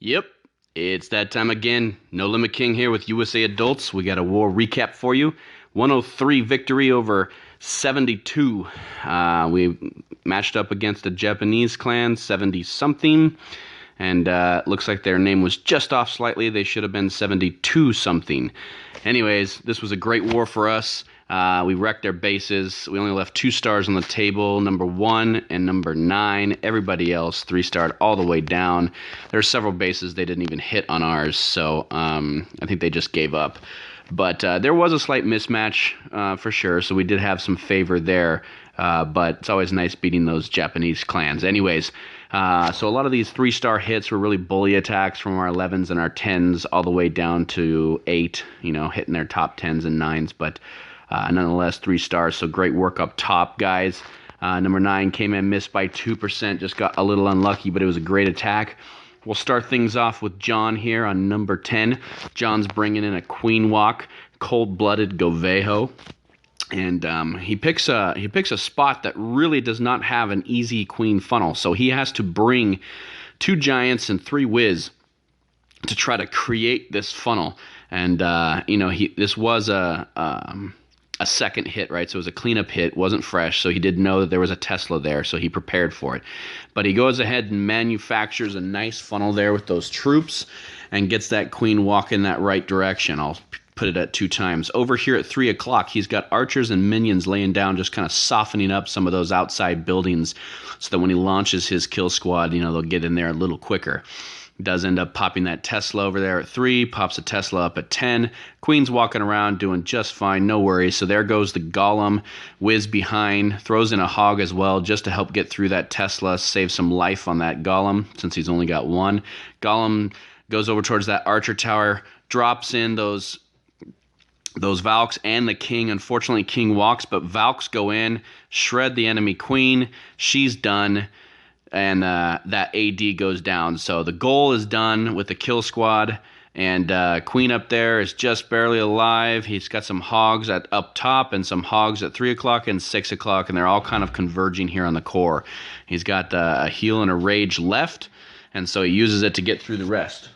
Yep, it's that time again. Nolimitking here with USA Adults. We got a war recap for you. 103 victory over 72. We matched up against a Japanese clan, 70-something. And looks like their name was just off slightly. They should have been 72-something. Anyways, this was a great war for us. We wrecked their bases. We only left 2 stars on the table, number 1 and number 9. Everybody else 3-starred all the way down. There are several bases they didn't even hit on ours, so I think they just gave up. But there was a slight mismatch for sure, so we did have some favor there. But it's always nice beating those Japanese clans. Anyways, so a lot of these 3-star hits were really bully attacks from our 11s and our 10s all the way down to 8, hitting their top 10s and 9s. But nonetheless, 3 stars, so great work up top, guys. Number 9 came in, missed by 2%, just got a little unlucky, but it was a great attack. We'll start things off with John here on number 10. John's bringing in a Queen Walk, cold-blooded Govaho. And he picks a spot that really does not have an easy queen funnel. So he has to bring 2 giants and 3 whiz to try to create this funnel. And this was a second hit, right? So it was a cleanup hit, wasn't fresh, so he did know that there was a Tesla there, so he prepared for it. But he goes ahead and manufactures a nice funnel there with those troops and gets that queen walk in that right direction. I'll put it at 2 times. Over here at 3 o'clock, he's got archers and minions laying down, just kind of softening up some of those outside buildings so that when he launches his kill squad, they'll get in there a little quicker. Does end up popping that Tesla over there at 3, pops a Tesla up at 10. Queen's walking around doing just fine, no worries. So there goes the Golem, whiz behind, throws in a hog as well just to help get through that Tesla, save some life on that Golem since he's only got 1. Golem goes over towards that archer tower, drops in those Valks and the king. Unfortunately, king walks, but Valks go in, shred the enemy queen. She's done. And that AD goes down. So the goal is done with the kill squad. And Queen up there is just barely alive. He's got some hogs up top and some hogs at 3 o'clock and 6 o'clock. And they're all kind of converging here on the core. He's got a heal and a rage left. And so he uses it to get through the rest.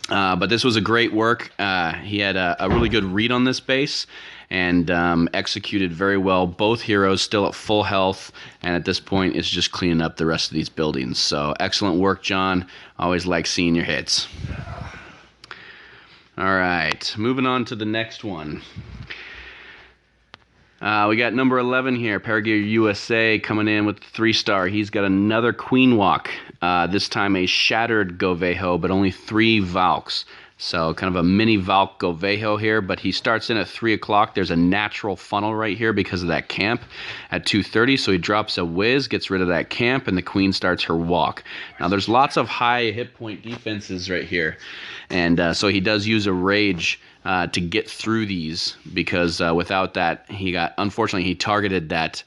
But this was a great work. He had a really good read on this base and executed very well. Both heroes still at full health, and at this point it's just cleaning up the rest of these buildings. So excellent work, John. Always like seeing your hits. All right, moving on to the next one. We got number 11 here, Paragearusa coming in with 3-star. He's got another Queen Walk, this time a shattered Govaho, but only 3 Valks. So kind of a mini Valk Govaho here, but he starts in at 3 o'clock. There's a natural funnel right here because of that camp at 2:30. So he drops a whiz, gets rid of that camp, and the queen starts her walk. Now there's lots of high hit point defenses right here. And so he does use a rage to get through these because without that, unfortunately, he targeted that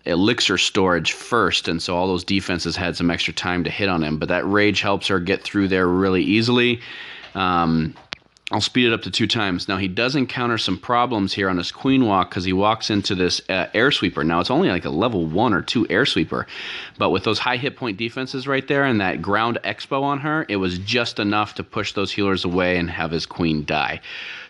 elixir storage first, and so all those defenses had some extra time to hit on him, but that rage helps her get through there really easily. I'll speed it up to 2 times. Now he does encounter some problems here on his queen walk because he walks into this air sweeper. Now it's only like a level 1 or 2 air sweeper, but with those high hit point defenses right there and that ground expo on her, it was just enough to push those healers away and have his queen die.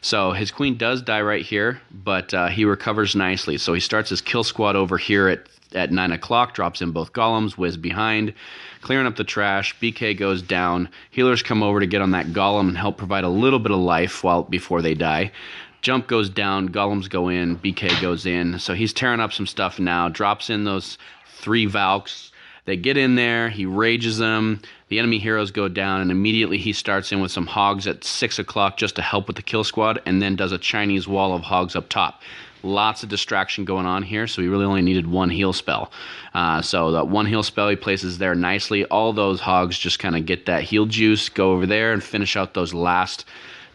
So his queen does die right here, but he recovers nicely. So he starts his kill squad over here at 9 o'clock, drops in both golems, whiz behind, clearing up the trash. BK goes down. Healers come over to get on that golem and help provide a little bit of life before they die. Jump goes down, golems go in, BK goes in. So he's tearing up some stuff now, drops in those 3 Valks. They get in there, he rages them, the enemy heroes go down, and immediately he starts in with some hogs at 6 o'clock just to help with the kill squad, and then does a Chinese wall of hogs up top. Lots of distraction going on here, so he really only needed 1 heal spell. So that 1 heal spell he places there nicely. All those hogs just kind of get that heal juice, go over there, and finish out those last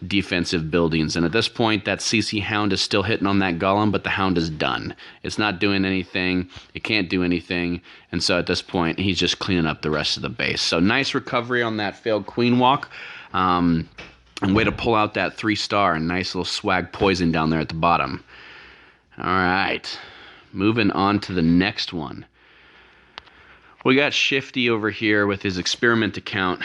defensive buildings. And at this point, that CC Hound is still hitting on that golem, but the Hound is done. It's not doing anything. It can't do anything. And so at this point, he's just cleaning up the rest of the base. So nice recovery on that failed queen walk. And way to pull out that 3-star and nice little swag poison down there at the bottom. All right, moving on to the next one. We got Shifty over here with his experiment account,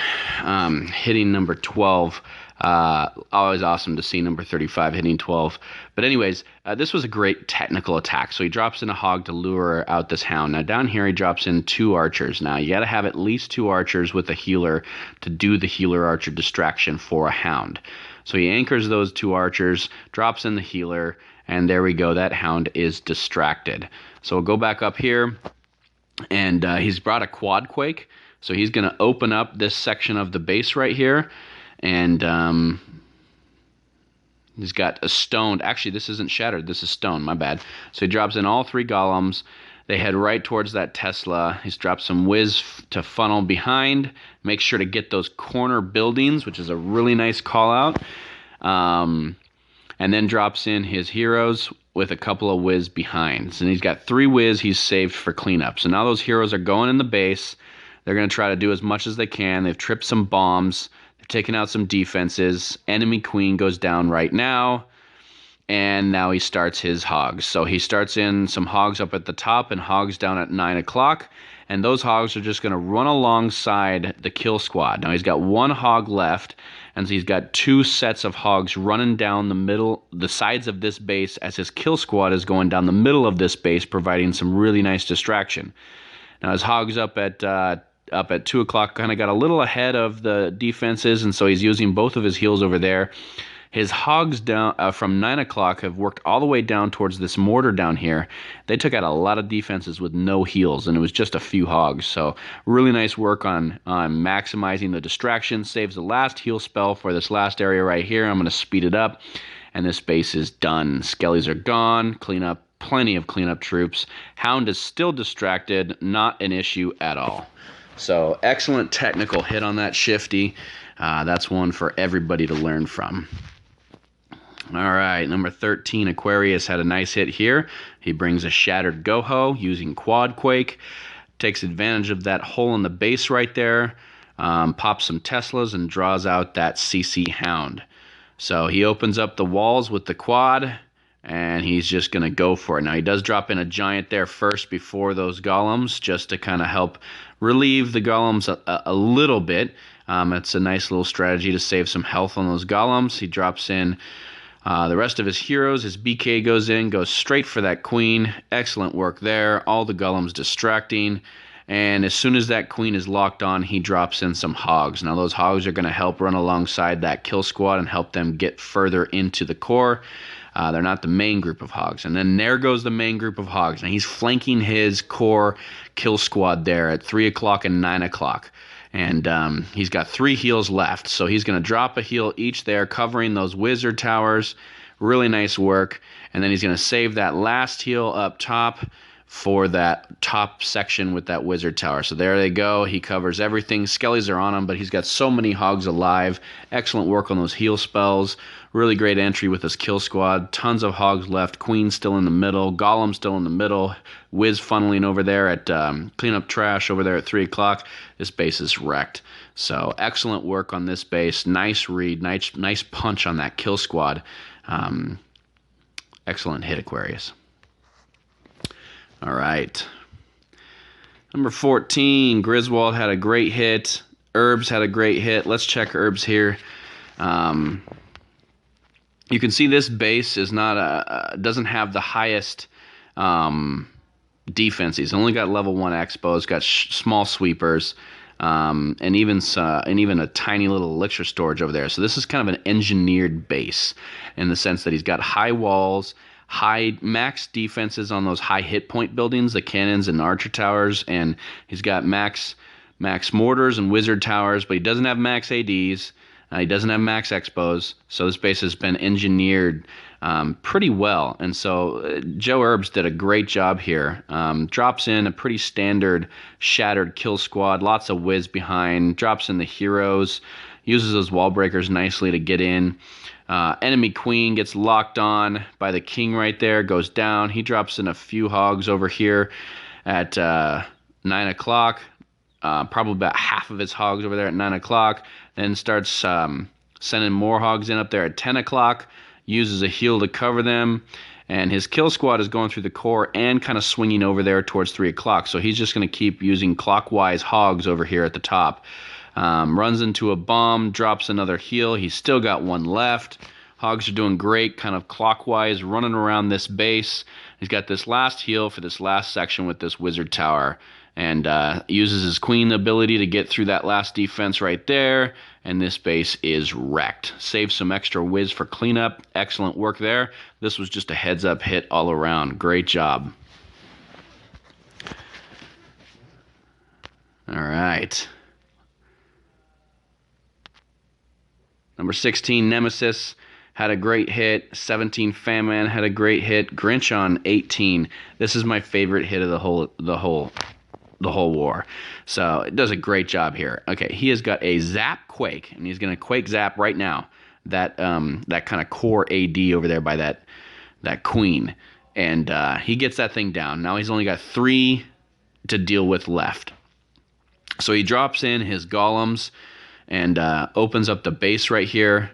hitting number 12. Always awesome to see number 35 hitting 12. But anyways, this was a great technical attack. So he drops in a hog to lure out this hound. Now down here he drops in 2 archers. Now you got to have at least 2 archers with a healer to do the healer archer distraction for a hound. So he anchors those 2 archers, drops in the healer, and there we go. That hound is distracted. So we'll go back up here. And he's brought a Quad-Quake, so he's going to open up this section of the base right here, and he's got a stone. Actually, this isn't shattered. This is stone. My bad. So he drops in all 3 golems. They head right towards that Tesla. He's dropped some whiz to funnel behind. Make sure to get those corner buildings, which is a really nice call out. And then drops in his heroes with a couple of whiz behinds. And he's got 3 whiz he's saved for cleanup. So now those heroes are going in the base. They're going to try to do as much as they can. They've tripped some bombs. They're taking out some defenses. Enemy queen goes down right now. And now he starts his hogs. So he starts in some hogs up at the top and hogs down at 9 o'clock. And those hogs are just going to run alongside the kill squad. Now he's got 1 hog left, and so he's got 2 sets of hogs running down the middle, the sides of this base as his kill squad is going down the middle of this base, providing some really nice distraction. Now his hogs up at 2 o'clock kind of got a little ahead of the defenses, and so he's using both of his heals over there. His hogs down from 9 o'clock have worked all the way down towards this mortar down here. They took out a lot of defenses with no heals, and it was just a few hogs. So really nice work on maximizing the distraction. Saves the last heal spell for this last area right here. I'm going to speed it up, and this base is done. Skellies are gone. Cleanup, plenty of cleanup troops. Hound is still distracted. Not an issue at all. So excellent technical hit on that Shifty. That's one for everybody to learn from. All right, number 13, Aquarius had a nice hit here. He brings a shattered GOHO using Quad-Quake. Takes advantage of that hole in the base right there. Pops some Teslas and draws out that CC Hound. So he opens up the walls with the quad, and he's just going to go for it. Now he does drop in a giant there first before those golems, just to kind of help relieve the golems a little bit. It's a nice little strategy to save some health on those golems. He drops in the rest of his heroes. His BK goes in, goes straight for that queen. Excellent work there. All the golems distracting. And as soon as that queen is locked on, he drops in some hogs. Now those hogs are going to help run alongside that kill squad and help them get further into the core. They're not the main group of hogs. And then there goes the main group of hogs. Now he's flanking his core kill squad there at 3 o'clock and 9 o'clock. And he's got 3 heals left. So he's going to drop a heal each there, covering those wizard towers. Really nice work. And then he's going to save that last heal up top for that top section with that wizard tower. So there they go. He covers everything. Skellies are on him, but he's got so many hogs alive. Excellent work on those heal spells. Really great entry with his kill squad. Tons of hogs left. Queen still in the middle. Golem still in the middle. Wiz funneling over there at clean up trash over there at 3 o'clock. This base is wrecked. So excellent work on this base. Nice read. Nice punch on that kill squad. Excellent hit, Aquarius. All right. Number 14, Griswold had a great hit. Herbs had a great hit. Let's check Herbs here. You can see this base is not doesn't have the highest defense. He's only got level 1 expos, got small sweepers, and even a tiny little elixir storage over there. So this is kind of an engineered base in the sense that he's got high walls, high max defenses on those high hit point buildings, the cannons and archer towers, and he's got max mortars and wizard towers, but he doesn't have max ADs. He doesn't have max expos, so this base has been engineered pretty well. And so JoeHerbs did a great job here. Drops in a pretty standard shattered kill squad, lots of whiz behind, drops in the heroes, uses those wall breakers nicely to get in. Enemy queen gets locked on by the king right there, goes down. He drops in a few hogs over here at 9 o'clock. Probably about half of his hogs over there at 9 o'clock. Then starts sending more hogs in up there at 10 o'clock. Uses a heal to cover them. And his kill squad is going through the core and kind of swinging over there towards 3 o'clock. So he's just going to keep using clockwise hogs over here at the top. Runs into a bomb, drops another heal. He's still got one left. Hogs are doing great, kind of clockwise, running around this base. He's got this last heal for this last section with this wizard tower. And uses his queen ability to get through that last defense right there. And this base is wrecked. Save some extra whiz for cleanup. Excellent work there. This was just a heads-up hit all around. Great job. All right. Number 16, Nemesis, had a great hit. 17, Famine had a great hit. Grinch on 18. This is my favorite hit of the whole war. So it does a great job here. Okay, he has got a Zapquake, and he's going to Quake Zap right now. That kind of core AD over there by that queen. And he gets that thing down. Now he's only got 3 to deal with left. So he drops in his golems and opens up the base right here.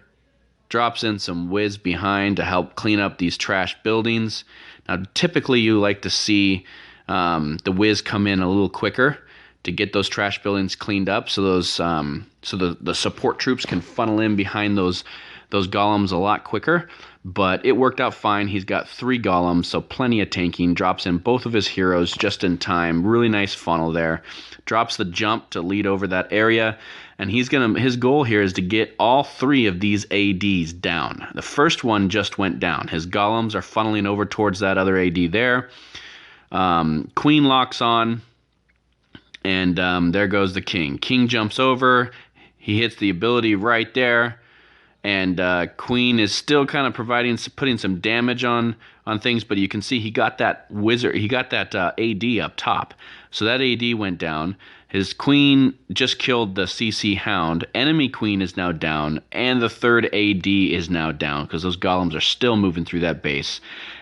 Drops in some whiz behind to help clean up these trash buildings. Now typically you like to see the whiz come in a little quicker to get those trash buildings cleaned up, so those the support troops can funnel in behind those golems a lot quicker. But it worked out fine. He's got 3 golems, so plenty of tanking. Drops in both of his heroes just in time. Really nice funnel there. Drops the jump to lead over that area, and his goal here is to get all 3 of these ADs down. The first one just went down. His golems are funneling over towards that other AD there. Queen locks on, and there goes the king. King jumps over. He hits the ability right there, and Queen is still kind of putting some damage on things, but you can see he got that wizard. He got that AD up top, so that AD went down. His queen just killed the CC Hound. Enemy queen is now down, and the 3rd AD is now down because those golems are still moving through that base.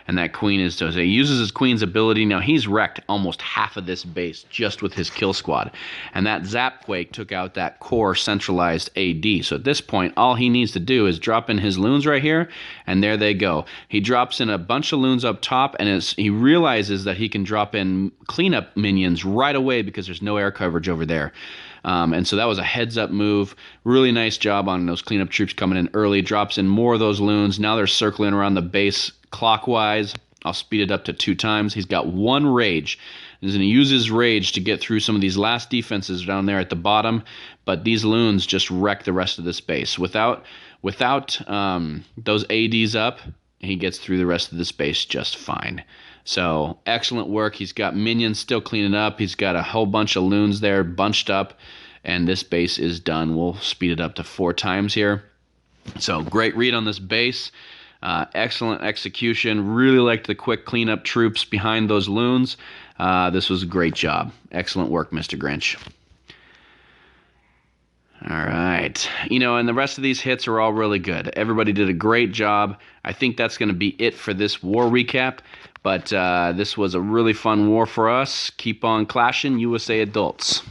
And that queen so he uses his queen's ability. Now he's wrecked almost half of this base just with his kill squad. And that Zapquake took out that core centralized AD. So at this point, all he needs to do is drop in his loons right here, and there they go. He drops in a bunch of loons up top, and he realizes that he can drop in cleanup minions right away because there's no air coverage over there. And so that was a heads-up move. Really nice job on those cleanup troops coming in early. Drops in more of those loons. Now they're circling around the base clockwise. I'll speed it up to 2 times. He's got 1 rage. He's going to use his rage to get through some of these last defenses down there at the bottom, but these loons just wreck the rest of this base. Without those ADs up, he gets through the rest of the space just fine. So excellent work. He's got minions still cleaning up. He's got a whole bunch of loons there bunched up, and this base is done. We'll speed it up to 4 times here. So great read on this base. Excellent execution. Really liked the quick cleanup troops behind those loons. This was a great job. Excellent work, Mr. Grinch. All right. And the rest of these hits are all really good. Everybody did a great job. I think that's going to be it for this war recap. But this was a really fun war for us. Keep on clashing, USA adults.